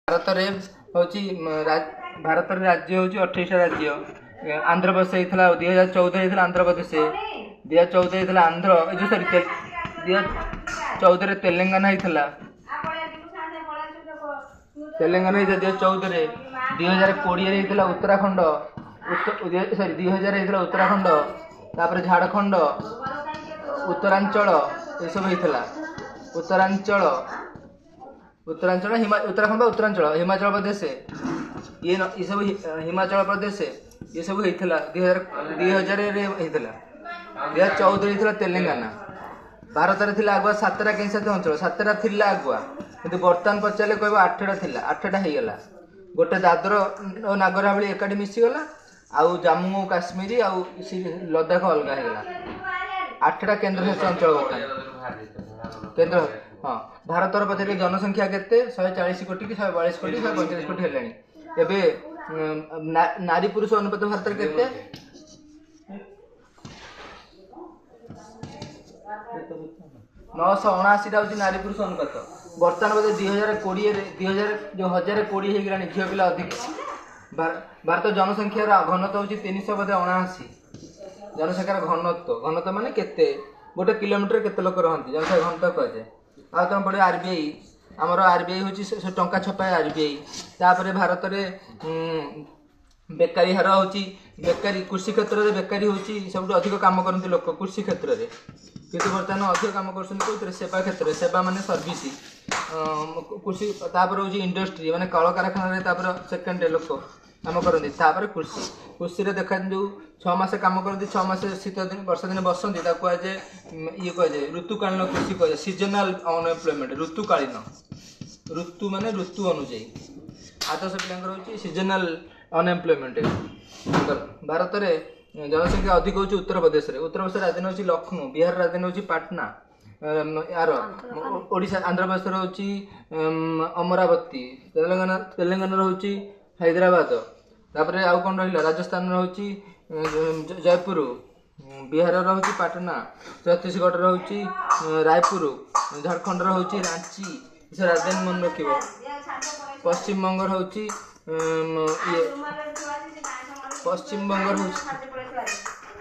भारत रे होची भारत रे राज्य होची 28 राज्य। आंध्र प्रदेश हेतला 2014 हेतला आंध्र प्रदेश 2014 हेतला आंध्र जो सॉरी 2014 रे तेलंगाना हेतला तेलंगाना हेतला 2014 रे 2020 रे हेतला उत्तराखंड सॉरी 2000 हेतला उत्तराखंड तापर झारखंड उत्तरांचल ए सब हेतला उत्तरांचल उत्तराखंड उत्तरांचल हिमाचल प्रदेश ये सब हिमाचल प्रदेश ये सब होता 2000 रे होता 2014 होता तेलंगाना। भारत में थी आगुआ 7टा केन्द्रशासित अंचल 7टा थी आगुआ कि बर्तमान पचारे कह 8टा थी 8टा होगला गोटे दादर और नागर हावेली एकाठी मिसीगला आउ जम्मू काश्मीर आउ लद्दाख अलग होगला 8टा केन्द्रशासित अंचल बर्तमान केन्द्र। हाँ भारत पचारे जनसंख्या केते 140 कोटी कि 142 कोटी 145 कोटी हेलानी एबे नारी पुरुष अनुपात भारत केते 979 टा होची नारी पुरुष अनुपात। वर्तमान बोधे 2020 रे 2020 हो गलानी झियो पिला अधिक। भारत जनसंख्यार घनत्व होची 379 जनसंख्यार घनत्व माने केते गोटे किलोमीटर केते लोक रहंती जनसंख्या घनत्व कहे आ तुम पड़े आरबीआई आमर आरबीआई हूँ टंका छपाए आरबीआई तापर भारत में बेकारी हार हूँ बेकारी कृषि क्षेत्र में बेकारी हूँ सब अधिक कम करते लोक कृषि क्षेत्र में किंतु बर्तमान अधिक कम कर सेवा क्षेत्र सेवा माने सर्विस कृषि तापर हूँ इंडस्ट्री माने कल कारखाना सेकेंड लोक कम करती कृषि कृषि देखा जो 6 मास कम करती 6 मास शीत दिन वर्षा दिन बसती कहुए ये कहुए ऋतुकालीन कृषि कहुए सीजनाल अनएम्प्लॉयमेंट ऋतुकालीन ऋतु माने ऋतु अनुଯାयी 800 पिला सीजनाल अनएम्प्लॉयमेंट। भारत में जनसंख्या अधिक होची उत्तर प्रदेश राजधानी होची लखनऊ बिहार राजधानी होची पाटना यार ओडिशा आंध्र प्रदेश होची अमरावती तेलंगाना होची हैदराबाद तापर आउ कौन रहा राजस्थान होची जयपुर बिहार होची पाटना छत्तीसगढ़ होची रायपुर झारखंड होची रांची से राजधानी मन रखिब। पश्चिम बंग होची पश्चिम बंग